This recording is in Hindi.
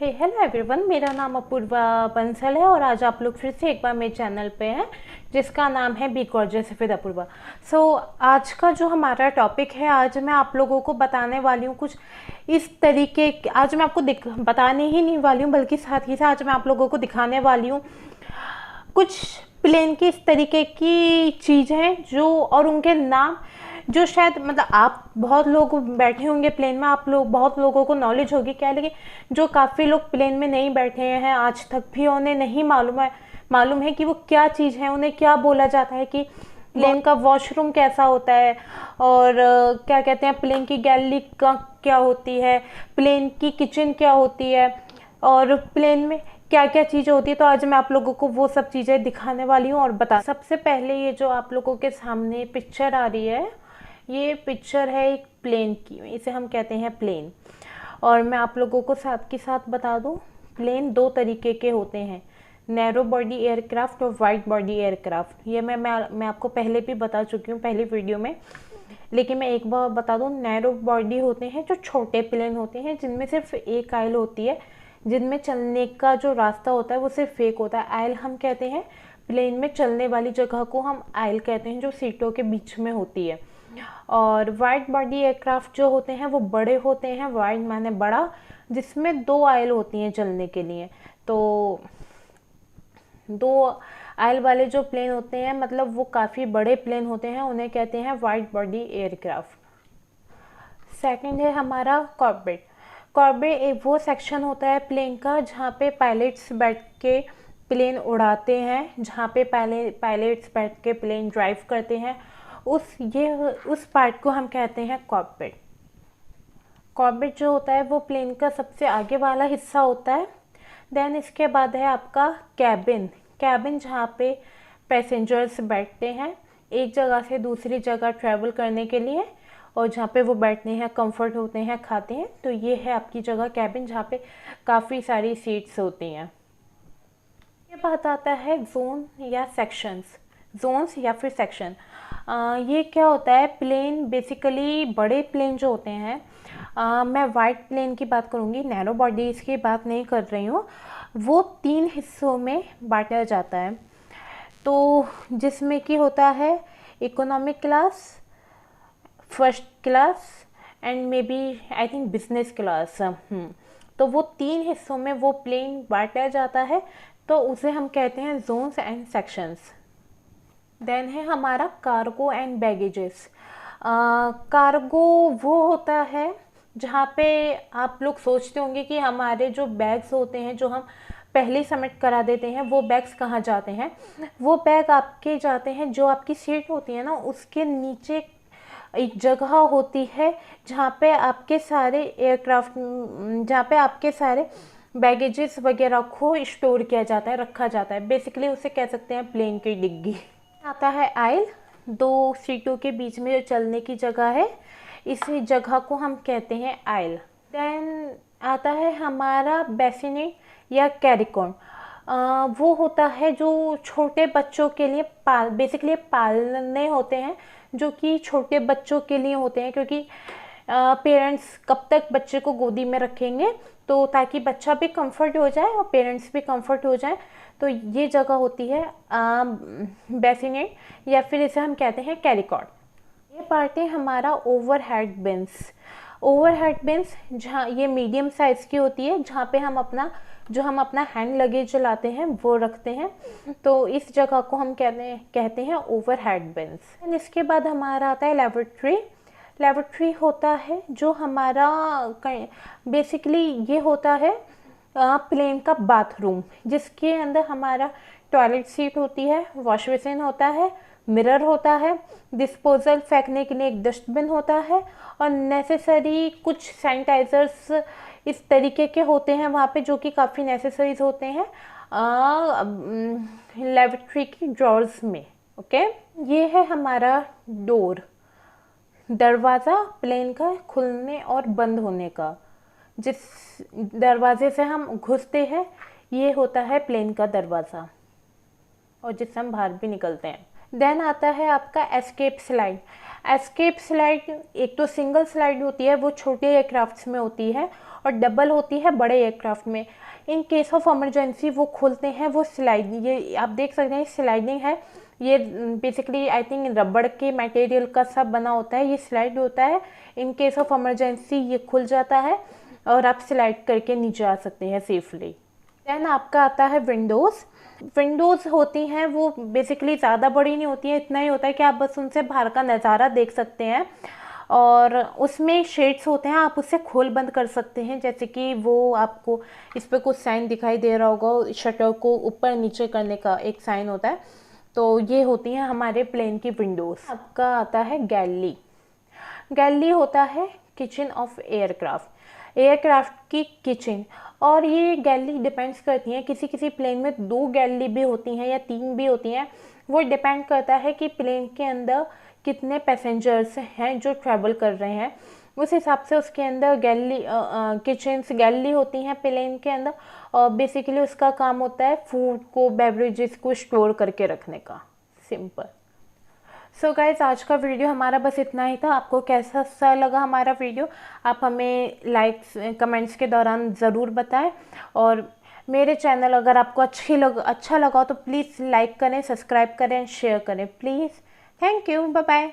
हेलो एवरीवन, मेरा नाम अपूर्वा बंसल है और आज आप लोग फिर से एक बार मेरे चैनल पे हैं जिसका नाम है बी गॉर्जियस विद अपूर्वा। आज का जो हमारा टॉपिक है, आज मैं आप लोगों को बताने वाली हूँ कुछ इस तरीके। आज मैं आपको बताने ही नहीं वाली हूँ, बल्कि साथ ही साथ आज मैं आप लोगों को दिखाने वाली हूँ कुछ प्लेन की इस तरीके की चीज़ हैं जो, और उनके नाम जो शायद मतलब आप बहुत लोग बैठे होंगे प्लेन में, आप लोग बहुत लोगों को नॉलेज होगी क्या, लेकिन जो काफ़ी लोग प्लेन में नहीं बैठे हैं आज तक भी उन्हें नहीं मालूम है कि वो क्या चीज़ है, उन्हें क्या बोला जाता है, कि प्लेन का वॉशरूम कैसा होता है, और क्या कहते हैं प्लेन की गैलरी का क्या होती है, प्लेन की किचन क्या होती है, और प्लेन में क्या क्या चीज़ें होती है। तो आज मैं आप लोगों को वो सब चीज़ें दिखाने वाली हूँ और बता। सबसे पहले ये जो आप लोगों के सामने पिक्चर आ रही है, ये पिक्चर है एक प्लेन की, इसे हम कहते हैं प्लेन। और मैं आप लोगों को साथ के साथ बता दूं, प्लेन दो तरीके के होते हैं, नैरो बॉडी एयरक्राफ्ट और वाइड बॉडी एयरक्राफ्ट। ये मैं आपको पहले भी बता चुकी हूँ पहली वीडियो में, लेकिन मैं एक बार बता दूं, नैरो बॉडी होते हैं जो छोटे प्लेन होते हैं जिनमें सिर्फ एक आयल होती है, जिनमें चलने का जो रास्ता होता है वो सिर्फ एक होता है। आयल हम कहते हैं प्लेन में चलने वाली जगह को हम आयल कहते हैं, जो सीटों के बीच में होती है। और वाइड बॉडी एयरक्राफ्ट जो होते हैं वो बड़े होते हैं, वाइड माने बड़ा, जिसमें दो आयल होती हैं चलने के लिए। तो दो आयल वाले जो प्लेन होते हैं, मतलब वो काफ़ी बड़े प्लेन होते हैं, उन्हें कहते हैं वाइड बॉडी एयरक्राफ्ट। सेकंड है हमारा कॉर्बेट। कॉर्बेट एक वो सेक्शन होता है प्लेन का जहाँ पे पायलट्स बैठ के प्लेन उड़ाते हैं, जहाँ पे पायलट्स बैठ के प्लेन ड्राइव करते हैं, उस पार्ट को हम कहते हैं कॉकपिट। कॉकपिट जो होता है वो प्लेन का सबसे आगे वाला हिस्सा होता है। देन इसके बाद है आपका कैबिन जहाँ पे पैसेंजर्स बैठते हैं एक जगह से दूसरी जगह ट्रैवल करने के लिए, और जहाँ पे वो बैठते हैं, कंफर्ट होते हैं, खाते हैं। तो ये है आपकी जगह कैबिन, जहाँ पे काफ़ी सारी सीट्स होती हैं। ये बात आता है जोन या सेक्शंस, जोन्स या फिर सेक्शन। ये क्या होता है, प्लेन बेसिकली बड़े प्लेन जो होते हैं, मैं वाइड प्लेन की बात करूँगी, नैरो बॉडीज़ की बात नहीं कर रही हूँ, वो 3 हिस्सों में बांटा जाता है। तो जिसमें कि होता है economic class, first class and maybe I think business class. तो वो 3 हिस्सों में वो प्लेन बांटा जाता है, तो उसे हम कहते हैं जोन्स एंड सेक्शंस। देन है हमारा कार्गो एंड बैगेजेस। कार्गो वो होता है जहाँ पे आप लोग सोचते होंगे कि हमारे जो बैग्स होते हैं जो हम पहले सबमिट करा देते हैं, वो बैग्स कहाँ जाते हैं। वो बैग आपके जाते हैं, जो आपकी सीट होती है ना उसके नीचे एक जगह होती है जहाँ पे आपके सारे एयरक्राफ्ट, जहाँ पे आपके सारे बैगेजेस वगैरह को स्टोर किया जाता है, रखा जाता है। बेसिकली उसे कह सकते हैं प्लेन की डिग्गी। आता है आयल, दो सीटों के बीच में जो चलने की जगह है, इसी जगह को हम कहते हैं आयल। देन आता है हमारा बेसिनेट या कैरिकॉन। वो होता है जो छोटे बच्चों के लिए बेसिकली पालने होते हैं, जो कि छोटे बच्चों के लिए होते हैं, क्योंकि पेरेंट्स कब तक बच्चे को गोदी में रखेंगे, तो ताकि बच्चा भी कंफर्ट हो जाए और पेरेंट्स भी कंफर्ट हो जाए। तो ये जगह होती है बेसिनेट, या फिर इसे हम कहते हैं कैरिकॉट। ये पार्ट है हमारा ओवरहेड बिन्स। ओवरहेड बिन्स जहाँ ये मीडियम साइज़ की होती है, जहाँ पे हम अपना हैंड लगेज लाते हैं वो रखते हैं, तो इस जगह को हम कहते हैं ओवरहेड बिन्स। इसके बाद हमारा आता है लेबोरेटरी। लेबोरेटरी होता है जो हमारा बेसिकली ये होता है प्लेन का बाथरूम, जिसके अंदर हमारा टॉयलेट सीट होती है, वॉश बेसिन होता है, मिरर होता है, डिस्पोजल फेंकने के लिए एक डस्टबिन होता है, और नेसेसरी कुछ सैनिटाइजर्स इस तरीके के होते हैं वहाँ पे, जो कि काफ़ी नेसेसरीज होते हैं लेबोरेटरी की ड्रॉर्स में। ओके, ये है हमारा डोर, दरवाज़ा प्लेन का खुलने और बंद होने का। जिस दरवाजे से हम घुसते हैं ये होता है प्लेन का दरवाज़ा, और जिससे हम बाहर भी निकलते हैं। देन आता है आपका एस्केप स्लाइड। एस्केप स्लाइड एक तो सिंगल स्लाइड होती है, वो छोटे एयरक्राफ्ट्स में होती है, और डबल होती है बड़े एयरक्राफ्ट में। इन केस ऑफ इमरजेंसी वो खोलते हैं, वो स्लाइड, ये आप देख सकते हैं स्लाइडिंग है। ये बेसिकली आई थिंक रबड़ के मटेरियल का सब बना होता है, ये स्लाइड होता है। इन केस ऑफ इमरजेंसी ये खुल जाता है और आप स्लाइड करके नीचे आ सकते हैं सेफली। देन आपका आता है विंडोज़। विंडोज़ होती हैं वो बेसिकली ज़्यादा बड़ी नहीं होती हैं, इतना ही होता है कि आप बस उनसे बाहर का नज़ारा देख सकते हैं, और उसमें शेड्स होते हैं, आप उससे खोल बंद कर सकते हैं। जैसे कि वो आपको इस पर कुछ साइन दिखाई दे रहा होगा, शटर को ऊपर नीचे करने का एक साइन होता है, तो ये होती हैं हमारे प्लेन की विंडोज़। आपका आता है गैलरी। गैलरी होता है किचन ऑफ एयरक्राफ्ट, एयरक्राफ्ट की किचन। और ये गैलरी डिपेंड्स करती हैं, किसी किसी प्लेन में 2 गैलरी भी होती हैं या 3 भी होती हैं, वो डिपेंड करता है कि प्लेन के अंदर कितने पैसेंजर्स हैं जो ट्रैवल कर रहे हैं, उस हिसाब से उसके अंदर गैलरी किचन्स गैलरी होती हैं प्लेन के अंदर। और बेसिकली उसका काम होता है फूड को, बेवरेजेस को स्टोर करके रखने का, सिंपल। सो गाइज, आज का वीडियो हमारा बस इतना ही था। आपको कैसा सा लगा हमारा वीडियो, आप हमें लाइक्स कमेंट्स के दौरान ज़रूर बताएं। और मेरे चैनल अगर आपको अच्छा लगा तो प्लीज़ लाइक करें, सब्सक्राइब करें, शेयर करें please. Thank you, bye bye.